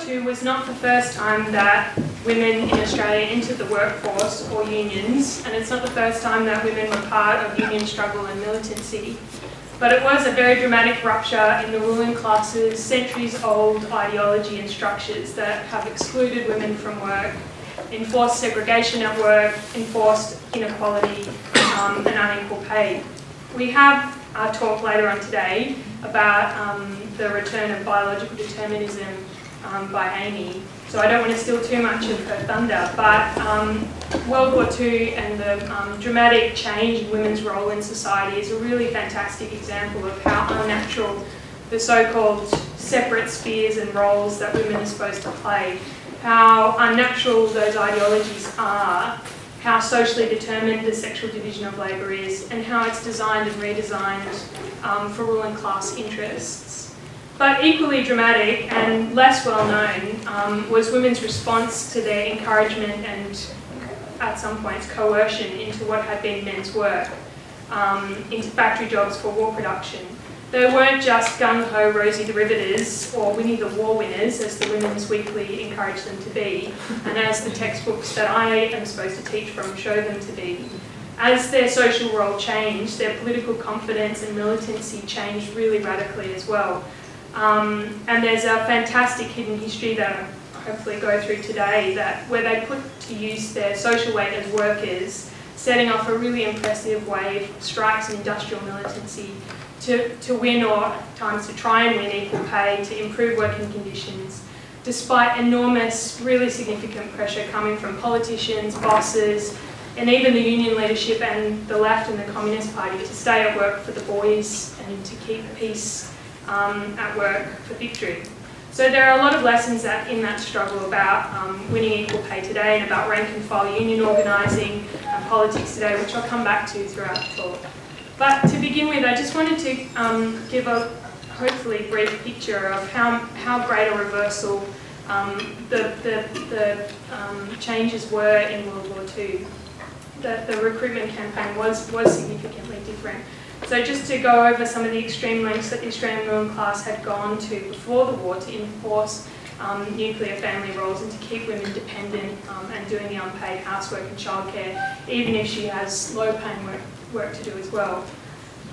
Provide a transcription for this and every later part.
II was not the first time that women in Australia entered the workforce or unions, and it's not the first time that women were part of union struggle and militancy. But it was a very dramatic rupture in the ruling class's centuries-old ideology and structures that have excluded women from work, enforced segregation at work, enforced inequality and unequal pay. We have our talk later on today about the return of biological determinism by Amy, so I don't want to steal too much of her thunder, but World War II and the dramatic change in women's role in society is a really fantastic example of how unnatural the so-called separate spheres and roles that women are supposed to play, how unnatural those ideologies are, how socially determined the sexual division of labour is, and how it's designed and redesigned for ruling class interests. But equally dramatic and less well known was women's response to their encouragement and, at some points, coercion into what had been men's work, into factory jobs for war production. They weren't just gung-ho Rosie the Riveters or Winnie the War Winners, as the Women's Weekly encouraged them to be, and as the textbooks that I am supposed to teach from show them to be. As their social role changed, their political confidence and militancy changed really radically as well. And there's a fantastic hidden history that I'll hopefully go through today where they put to use their social weight as workers, setting off a really impressive wave of strikes and industrial militancy to win, or at times to try and win, equal pay, to improve working conditions, despite enormous, really significant pressure coming from politicians, bosses, and even the union leadership and the left and the Communist Party to stay at work for the boys and to keep peace at work for victory. So there are a lot of lessons in that struggle about winning equal pay today and about rank and file union organising and politics today, which I'll come back to throughout the talk. But to begin with, I just wanted to give a hopefully brief picture of how great a reversal the changes were in World War II. The recruitment campaign was significantly different. So just to go over some of the extreme lengths that the Australian ruling class had gone to before the war to enforce nuclear family roles and to keep women dependent and doing the unpaid housework and childcare, even if she has low-paying work to do as well.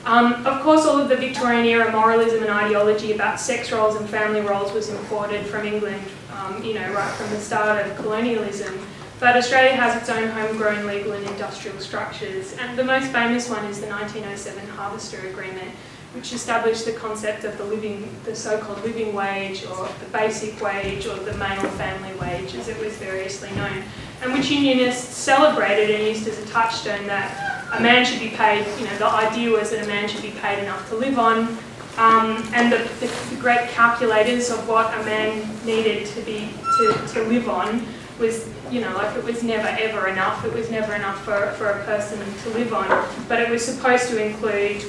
Of course, all of the Victorian era moralism and ideology about sex roles and family roles was imported from England, right from the start of colonialism. But Australia has its own homegrown legal and industrial structures, and the most famous one is the 1907 Harvester Agreement, which established the concept of the so-called living wage, or the basic wage, or the male family wage, as it was variously known, and which unionists celebrated and used as a touchstone that a man should be paid, the idea was that a man should be paid enough to live on, and the great calculators of what a man needed to live on was, it was never ever enough. It was never enough for a person to live on, but it was supposed to include,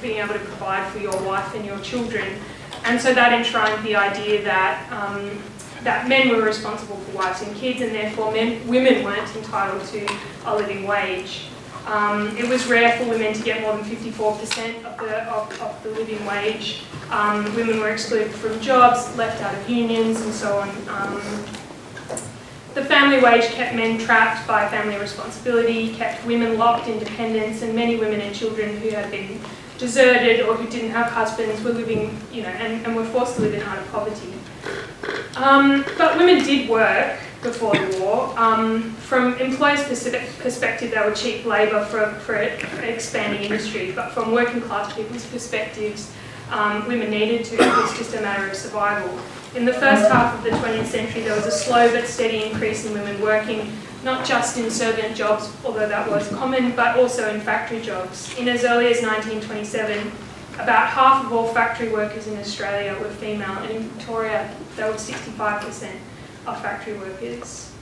being able to provide for your wife and your children, and so that enshrined the idea that men were responsible for wives and kids, and therefore women weren't entitled to a living wage. It was rare for women to get more than 54% of the living wage. Women were excluded from jobs, left out of unions, and so on. The family wage kept men trapped by family responsibility, kept women locked in dependence, and many women and children who had been deserted or who didn't have husbands were living, and were forced to live in utter poverty. But women did work before the war. From employers' perspective, they were cheap labour for expanding industry, but from working class people's perspectives, women needed to. It was just a matter of survival. In the first half of the 20th century, there was a slow but steady increase in women working, not just in servant jobs, although that was common, but also in factory jobs. In as early as 1927, about half of all factory workers in Australia were female, and in Victoria, they were 65% of factory workers.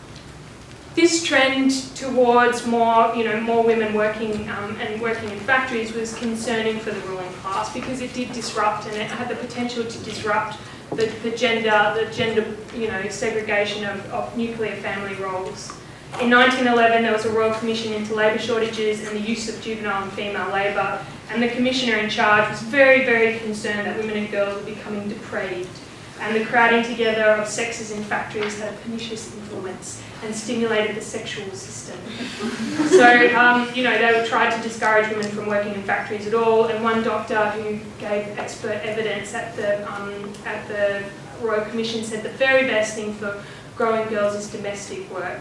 This trend towards more women working and working in factories was concerning for the ruling class because it did disrupt, and it had the potential to disrupt the gender segregation of nuclear family roles. In 1911, there was a Royal Commission into labour shortages and the use of juvenile and female labour, and the commissioner in charge was very, very concerned that women and girls were becoming depraved. and the crowding together of sexes in factories had a pernicious influence and stimulated the sexual system. So, you know, they tried to discourage women from working in factories at all, and one doctor who gave expert evidence at the Royal Commission said the very best thing for growing girls is domestic work.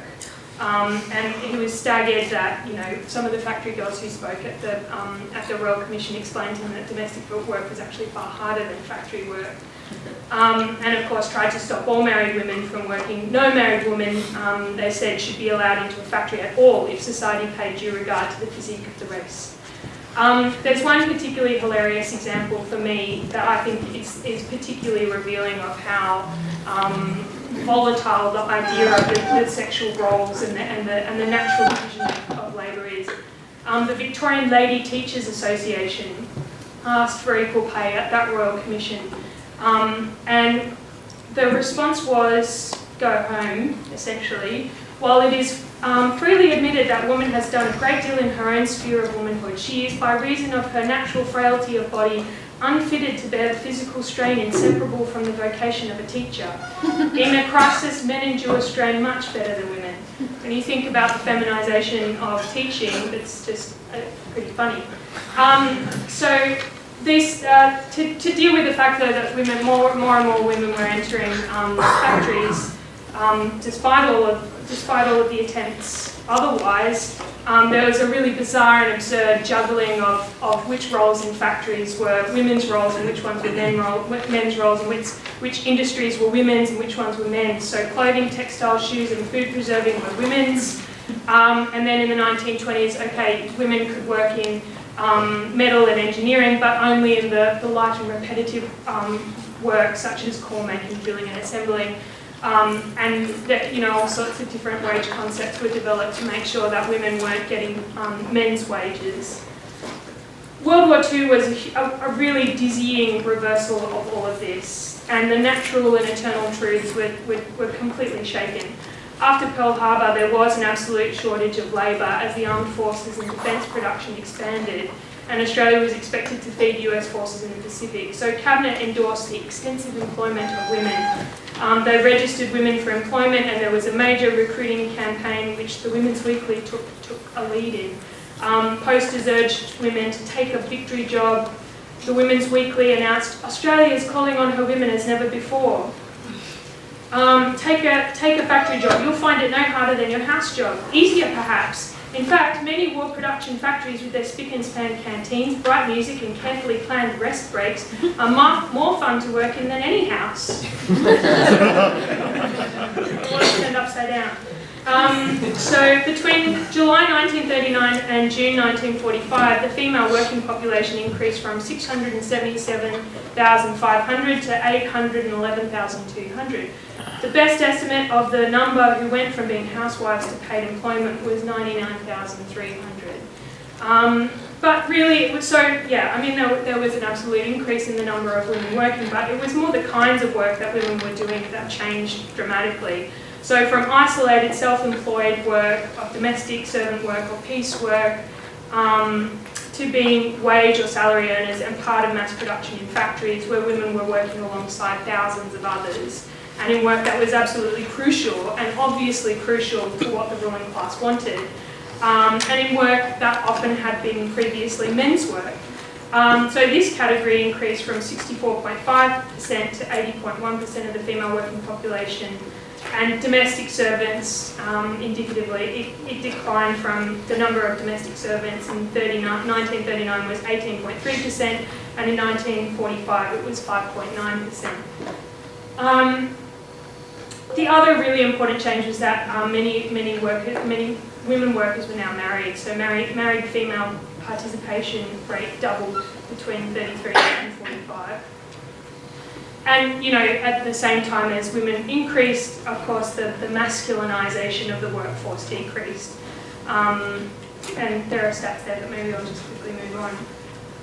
And he was staggered that, you know, some of the factory girls who spoke at the Royal Commission explained to him that domestic work was actually far harder than factory work. And of course tried to stop all married women from working. No married woman, they said, should be allowed into a factory at all if society paid due regard to the physique of the race. There's one particularly hilarious example for me that I think is particularly revealing of how volatile the idea of the sexual roles and the natural division of labour is. The Victorian Lady Teachers Association asked for equal pay at that Royal Commission, and the response was go home, essentially. While it is freely admitted that woman has done a great deal in her own sphere of womanhood, she is, by reason of her natural frailty of body, unfitted to bear the physical strain inseparable from the vocation of a teacher. In a crisis, men endure strain much better than women. When you think about the feminisation of teaching, it's just pretty funny. So this, to deal with the fact though that women, more and more women were entering factories, despite all of the attempts otherwise, there was a really bizarre and absurd juggling of which roles in factories were women's roles and which ones were men's roles, and which industries were women's and which ones were men's. So clothing, textiles, shoes and food preserving were women's. And then in the 1920s, okay, women could work in metal and engineering, but only in the light and repetitive work such as core making, drilling and assembling. And that, you know, all sorts of different wage concepts were developed to make sure that women weren't getting men's wages. World War II was a really dizzying reversal of all of this, and the natural and eternal truths were completely shaken. After Pearl Harbor, there was an absolute shortage of labour as the armed forces and defence production expanded, and Australia was expected to feed US forces in the Pacific. So Cabinet endorsed the extensive employment of women. They registered women for employment, and there was a major recruiting campaign which the Women's Weekly took a lead in. Posters urged women to take a victory job. The Women's Weekly announced, Australia is calling on her women as never before. Take a factory job. You'll find it no harder than your house job. Easier perhaps. In fact, many war production factories with their spick and span canteens, bright music and carefully planned rest breaks are more fun to work in than any house. The world turned upside down. So between July 1939 and June 1945, the female working population increased from 677,500 to 811,200. The best estimate of the number who went from being housewives to paid employment was 99,300. But really, it was so, yeah, I mean, there was an absolute increase in the number of women working, but it was more the kinds of work that women were doing that changed dramatically. So from isolated self-employed work, of domestic servant work or piecework, to being wage or salary earners and part of mass production in factories where women were working alongside thousands of others, and in work that was absolutely crucial and obviously crucial to what the ruling class wanted, and in work that often had been previously men's work. So this category increased from 64.5% to 80.1% of the female working population, and domestic servants, indicatively, it declined from the number of domestic servants in 1939 was 18.3%, and in 1945 it was 5.9%. The other really important change was that many women workers were now married, so married female participation rate doubled between 33 and 45. And, you know, at the same time as women increased, of course, the masculinisation of the workforce decreased. And there are stats there, but maybe I'll just quickly move on.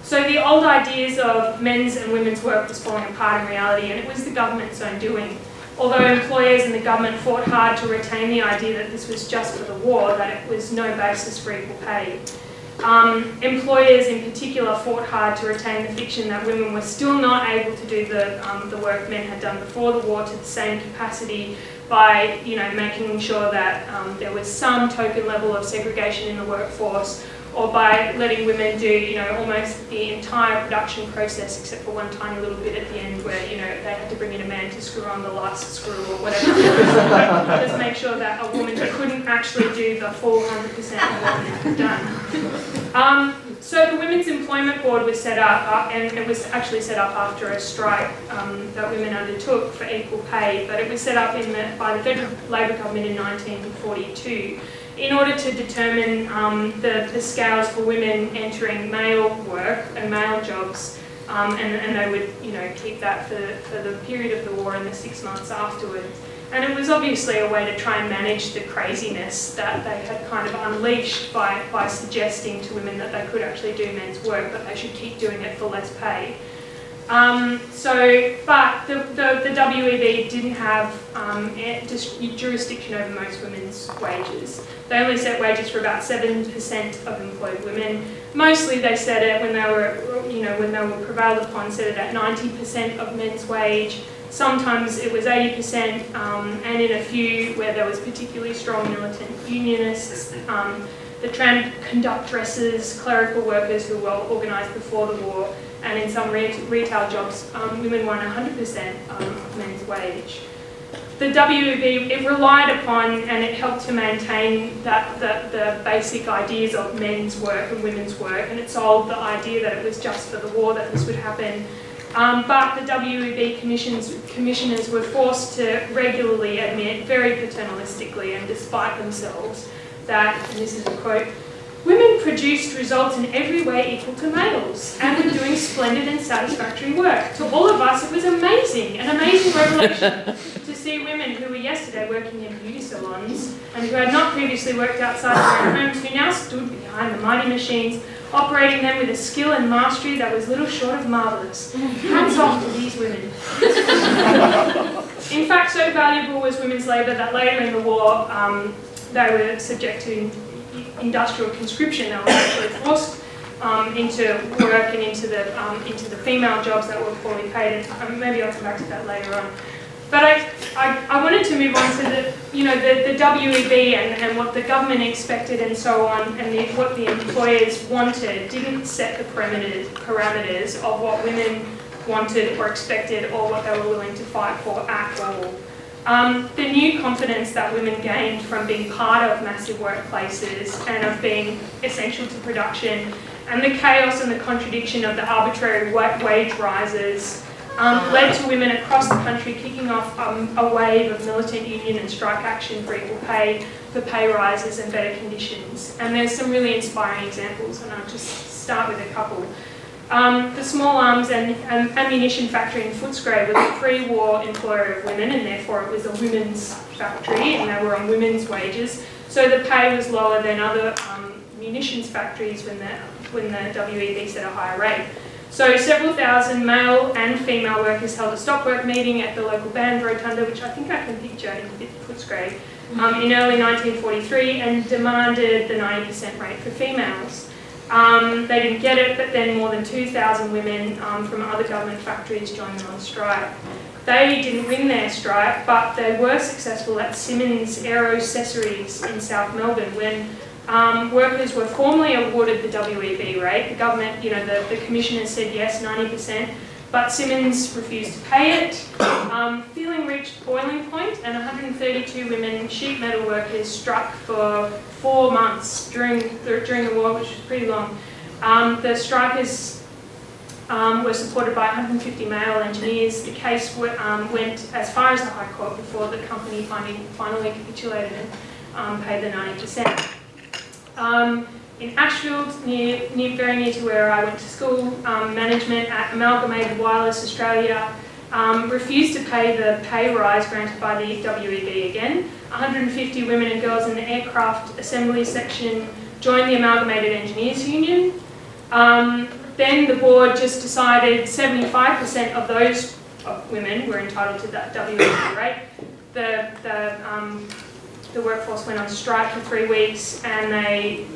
So the old ideas of men's and women's work was falling apart in reality, and it was the government's own doing. Although employers and the government fought hard to retain the idea that this was just for the war, that it was no basis for equal pay. Employers in particular fought hard to retain the fiction that women were still not able to do the work men had done before the war to the same capacity by, making sure that there was some token level of segregation in the workforce, or by letting women do, almost the entire production process except for one tiny little bit at the end where, they had to bring in a man to screw on the last screw or whatever. Just make sure that a woman couldn't actually do the full 100% of what men had done. So the Women's Employment Board was set up, and it was actually set up after a strike that women undertook for equal pay, but it was set up by the Federal Labor Government in 1942 in order to determine the scales for women entering male work and male jobs, and they would keep that for the period of the war and the 6 months afterwards. And it was obviously a way to try and manage the craziness that they had kind of unleashed by suggesting to women that they could actually do men's work, but they should keep doing it for less pay. But the WEB didn't have jurisdiction over most women's wages. They only set wages for about 7% of employed women. Mostly they set it when they were prevailed upon, set it at 90% of men's wage. Sometimes it was 80%, and in a few where there was particularly strong militant unionists, the tram conductresses, clerical workers who were organised before the war, and in some retail jobs, women won 100% of men's wage. The WEB, it relied upon and it helped to maintain the basic ideas of men's work and women's work, and it sold the idea that it was just for the war that this would happen. But the WEB commissioners were forced to regularly admit, very paternalistically and despite themselves, that, and this is a quote, "Women produced results in every way equal to males and were doing splendid and satisfactory work. To all of us it was amazing, an amazing revelation to see women who were yesterday working in beauty salons and who had not previously worked outside their homes, who now stood behind the mighty machines, operating them with a skill and mastery that was little short of marvellous. Hats off to these women." In fact, so valuable was women's labour that later in the war they were subject to industrial conscription. They were actually forced into work and into the female jobs that were poorly paid, and maybe I'll come back to that later on. But I wanted to move on to the WEB and what the government expected and so on, and what the employers wanted didn't set the parameters of what women wanted or expected or what they were willing to fight for at all. The new confidence that women gained from being part of massive workplaces and of being essential to production, and the chaos and the contradiction of the arbitrary wage rises led to women across the country kicking off a wave of militant union and strike action for equal pay, for pay rises and better conditions. And there's some really inspiring examples, and I'll just start with a couple. The small arms and ammunition factory in Footscray was a pre-war employer of women, and therefore it was a women's factory and they were on women's wages. So the pay was lower than other munitions factories when the WEB set a higher rate. So several thousand male and female workers held a stop work meeting at the local band rotunda, which I think I can picture in Footscray, in early 1943, and demanded the 90% rate for females. They didn't get it, but then more than 2,000 women from other government factories joined them on strike. They didn't win their strike, but they were successful at Simmons Aerocessories in South Melbourne when workers were formally awarded the WEB rate. The government, the commissioners said yes, 90%, but Simmons refused to pay it. Feeling reached boiling point, and 132 women sheet metal workers struck for 4 months during the war, which was pretty long. The strikers were supported by 150 male engineers. The case went as far as the High Court before the company finally capitulated and paid the 90%. In Ashfield, very near to where I went to school, management at Amalgamated Wireless Australia refused to pay the pay rise granted by the WEB again. 150 women and girls in the aircraft assembly section joined the Amalgamated Engineers Union. Then the board just decided 75% of those the workforce went on strike for 3 weeks, and they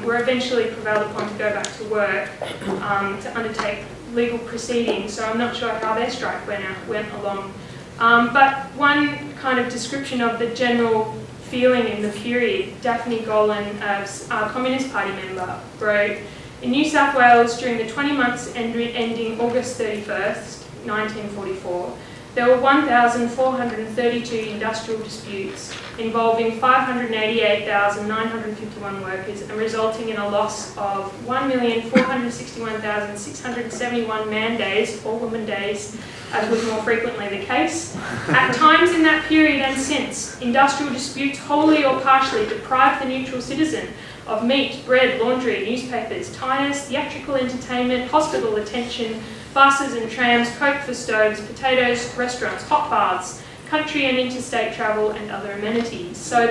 were eventually prevailed upon to go back to work to undertake legal proceedings. So I'm not sure how their strike went along. But one kind of description of the general feeling in the period, Daphne Golan, a Communist Party member, wrote, "In New South Wales, during the 20 months ending August 31st, 1944, there were 1,432 industrial disputes involving 588,951 workers and resulting in a loss of 1,461,671 man days or woman days, as was more frequently the case. At times in that period and since, industrial disputes wholly or partially deprived the neutral citizen of meat, bread, laundry, newspapers, tires, theatrical entertainment, hospital attention, buses and trams, coke for stoves, potatoes, restaurants, hot baths, country and interstate travel and other amenities." So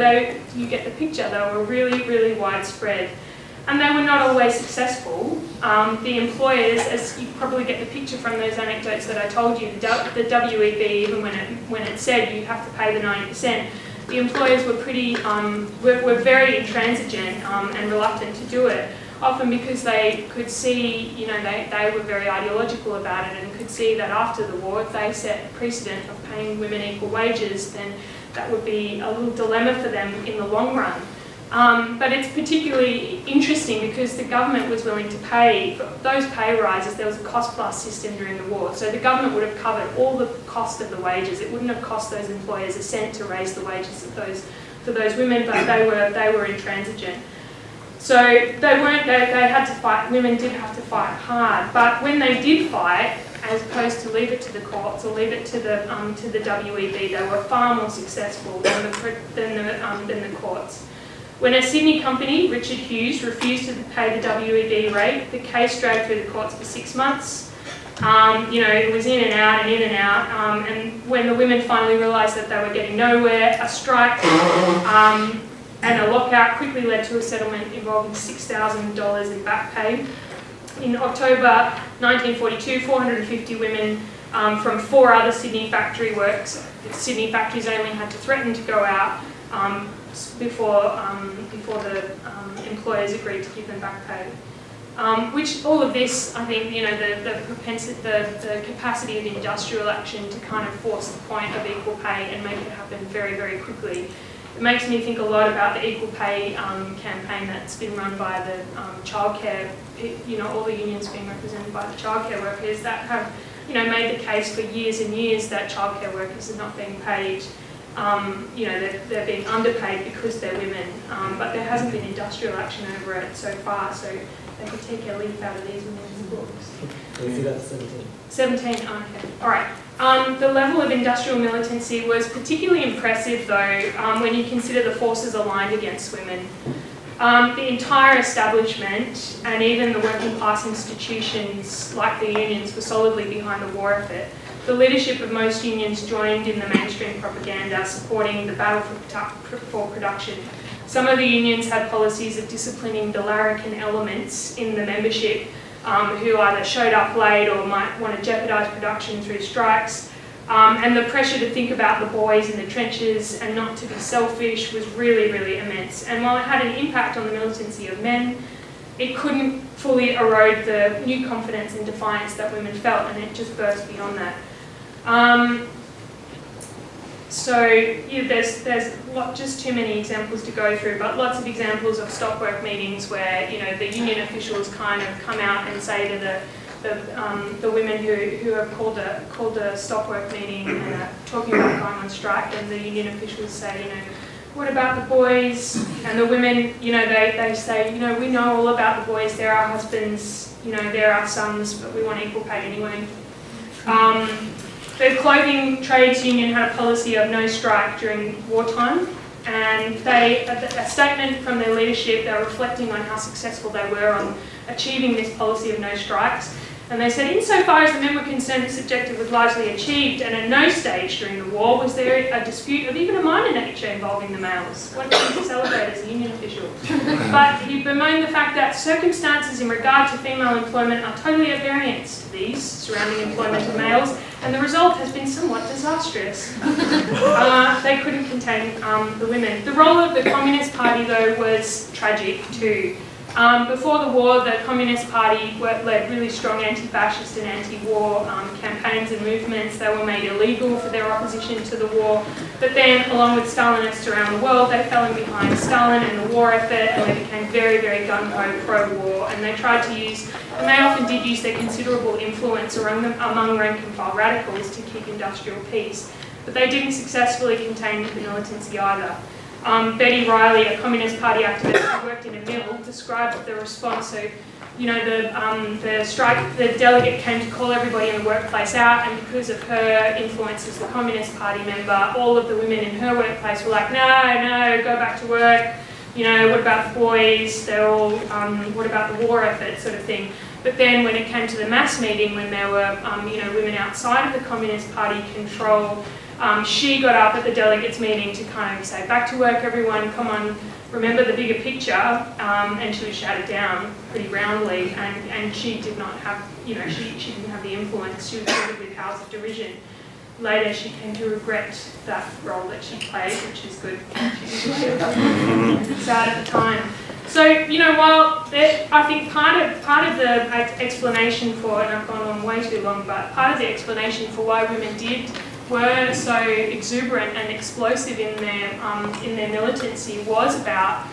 you get the picture, they were really, really widespread. And they were not always successful. The employers, as you probably get the picture from those anecdotes that I told you, the WWII, even when it said you have to pay the 90%, the employers were were very intransigent and reluctant to do it, often because they could see, they were very ideological about it and could see that after the war, if they set a precedent of paying women equal wages, then that would be a little dilemma for them in the long run. But it's particularly interesting because the government was willing to pay for those pay rises. There was a cost-plus system during the war, so the government would have covered all the cost of the wages. It wouldn't have cost those employers a cent to raise the wages of for those women, but they were intransigent. So they had to fight. Women did have to fight hard, but when they did fight, as opposed to leave it to the courts or leave it to the WEB, they were far more successful than the courts. When a Sydney company, Richard Hughes, refused to pay the WEB rate, the case dragged through the courts for 6 months. It was in and out and in and out. And when the women finally realised that they were getting nowhere, a strike and a lockout quickly led to a settlement involving $6,000 in back pay. In October 1942, 450 women from 4 other Sydney factory works. The Sydney factories only had to threaten to go out before the employers agreed to give them back pay. Which all of this, I think, the capacity of industrial action to kind of force the point of equal pay and make it happen very, very quickly. It makes me think a lot about the equal pay campaign that's been run by the childcare, all the unions being represented by the childcare workers that have, made the case for years and years that childcare workers are not being paid. They're being underpaid because they're women, but there hasn't been industrial action over it so far, so they could take a leaf out of these women's books. Can you see that 17? 17, okay. All right. The level of industrial militancy was particularly impressive, though, when you consider the forces aligned against women. The entire establishment and even the working class institutions, like the unions, were solidly behind the war effort. The leadership of most unions joined in the mainstream propaganda supporting the battle for production. Some of the unions had policies of disciplining the larrikin elements in the membership who either showed up late or might want to jeopardise production through strikes. And the pressure to think about the boys in the trenches and not to be selfish was really, really immense. And while it had an impact on the militancy of men, it couldn't fully erode the new confidence and defiance that women felt, and it just burst beyond that. There's just too many examples to go through, but lots of examples of stop work meetings where the union officials kind of come out and say to the women who have called a stop work meeting and are talking about going on strike, and the union officials say, what about the boys? And the women, they say, we know all about the boys. They're our husbands. They're our sons, but we want equal pay anyway. The clothing trades union had a policy of no strike during wartime, and a statement from their leadership, they were reflecting on how successful they were on achieving this policy of no strikes. And they said, insofar as the men were concerned, this objective was largely achieved, and at no stage during the war was there a dispute of even a minor nature involving the males. What a thing to celebrate as a union official. But he bemoaned the fact that circumstances in regard to female employment are totally at variance to these surrounding employment of males, and the result has been somewhat disastrous. They couldn't contain the women. The role of the Communist Party, though, was tragic too. Before the war, the Communist Party led really strong anti-fascist and anti-war campaigns and movements. They were made illegal for their opposition to the war. But then, along with Stalinists around the world, they fell in behind Stalin and the war effort, and they became very, very gung-ho pro-war. And they tried to use, and they often did use their considerable influence among rank-and-file radicals to keep industrial peace. But they didn't successfully contain the militancy either. Betty Riley, a Communist Party activist who worked in a mill, described the response. So, you know, the strike, the delegate came to call everybody in the workplace out, and because of her influence as the Communist Party member, all of the women in her workplace were like, no, go back to work. You know, what about the boys? They're all, what about the war effort, sort of thing. But then when it came to the mass meeting, when there were, you know, women outside of the Communist Party control, she got up at the delegates meeting to kind of say, back to work everyone, come on, remember the bigger picture, and she was shouted down pretty roundly, and she did not have, you know, she didn't have the influence. She was treated with howls of derision. Later she came to regret that role that she played, which is good. She was sad at the time. So, you know, while I think part of the explanation for, and I've gone on way too long, but part of the explanation for why women were so exuberant and explosive in their militancy was about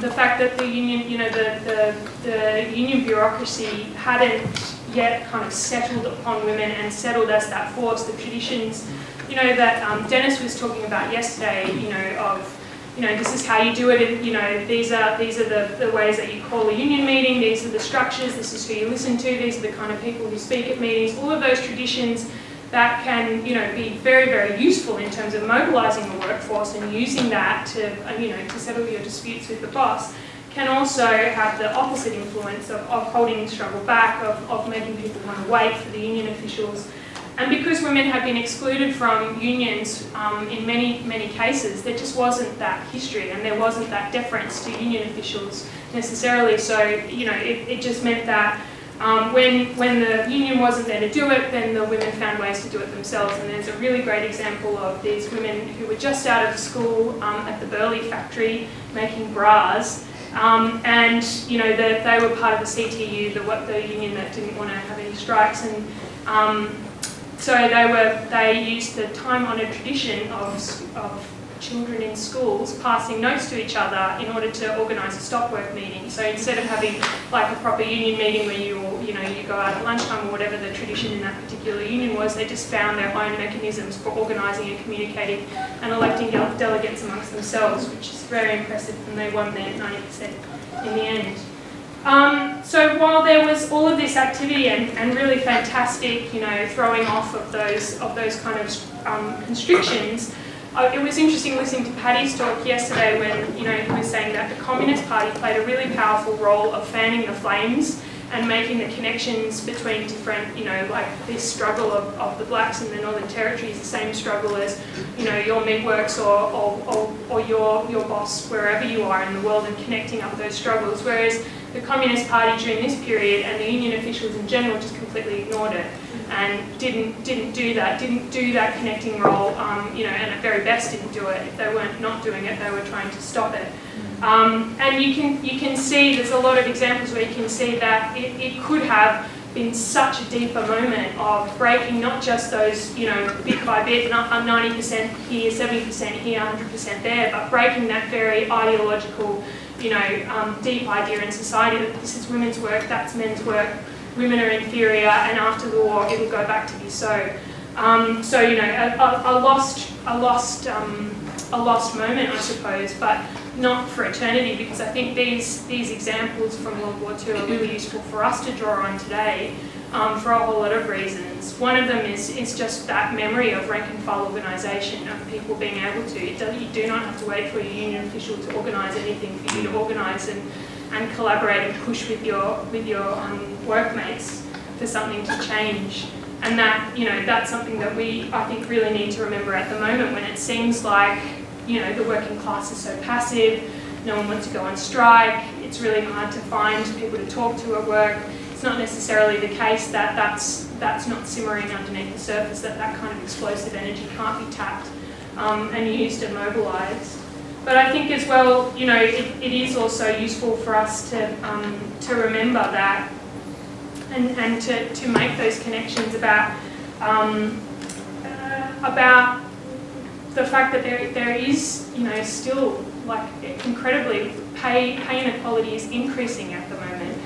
the fact that the union, you know, the union bureaucracy hadn't yet kind of settled upon women and settled as that force. The traditions, you know, that Dennis was talking about yesterday, you know, of, you know, this is how you do it, and, you know, these are the ways that you call a union meeting, these are the structures, this is who you listen to, these are the kind of people who speak at meetings, all of those traditions that can, you know, be very, very useful in terms of mobilising the workforce and using that to, you know, to settle your disputes with the boss, can also have the opposite influence of holding the struggle back, of making people want to wait for the union officials. And because women have been excluded from unions in many, many cases, there just wasn't that history and there wasn't that deference to union officials necessarily. So, you know, it just meant that when the union wasn't there to do it, then the women found ways to do it themselves. And there's a really great example of these women who were just out of school at the Burley factory making bras. And, you know, they were part of the CTU, the union that didn't want to have any strikes. And so they used the time-honoured tradition of children in schools passing notes to each other in order to organise a stop work meeting. So instead of having like a proper union meeting where you go out at lunchtime or whatever the tradition in that particular union was, they just found their own mechanisms for organising and communicating and electing delegates amongst themselves, which is very impressive, and they won their 90% in the end. So while there was all of this activity and really fantastic, you know, throwing off of those kind of constrictions, it was interesting listening to Paddy's talk yesterday when, you know, he was saying that the Communist Party played a really powerful role of fanning the flames and making the connections between different, you know, like this struggle of the blacks in the Northern Territory is the same struggle as, you know, your midworks or your boss wherever you are in the world, and connecting up those struggles. Whereas the Communist Party during this period and the union officials in general just completely ignored it and didn't do that connecting role, you know, and at very best didn't do it. If they weren't not doing it, they were trying to stop it. And you can see, there's a lot of examples where you can see that it could have been such a deeper moment of breaking not just those, you know, bit by bit, not 90% here, 70% here, 100% there, but breaking that very ideological, you know, deep idea in society that this is women's work, that's men's work, women are inferior, and after the war it'll go back to be so. So, you know, a lost moment, I suppose, but not for eternity, because I think these examples from World War II are really useful for us to draw on today for a whole lot of reasons. One of them is just that memory of rank and file organisation, of people being able to. You do not have to wait for a union official to organise anything for you to organise and collaborate and push with your workmates. for something to change. And that, that's something that we, I think, really need to remember at the moment when it seems like, the working class is so passive, no one wants to go on strike, it's really hard to find people to talk to at work. It's not necessarily the case that that's not simmering underneath the surface, that kind of explosive energy can't be tapped and used and mobilised. But I think as well, it is also useful for us to remember that and to make those connections about the fact that there is, still like incredibly pay inequality is increasing at the moment.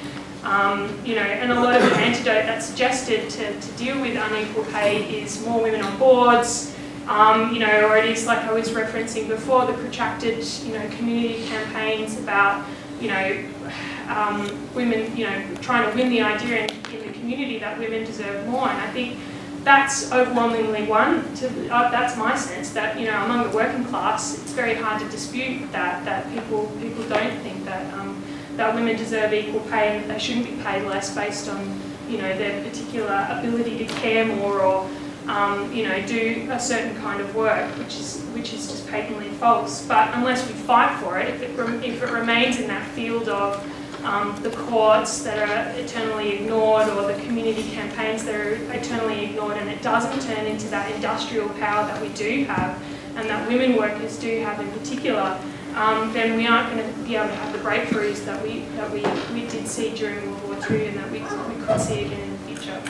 And a lot of the antidote that's suggested to deal with unequal pay is more women on boards, or it is like I was referencing before, the protracted, community campaigns about, women, trying to win the idea in the community that women deserve more. And I think that's overwhelmingly that's my sense, that, among the working class, it's very hard to dispute that people don't think that women deserve equal pay and that they shouldn't be paid less based on, their particular ability to care more or, do a certain kind of work, which is just patently false. But unless we fight for it, if it remains in that field of the courts that are eternally ignored or the community campaigns that are eternally ignored, and it doesn't turn into that industrial power that we do have and that women workers do have in particular, then we aren't going to be able to have the breakthroughs that we did see during World War II and that we could see again in the future.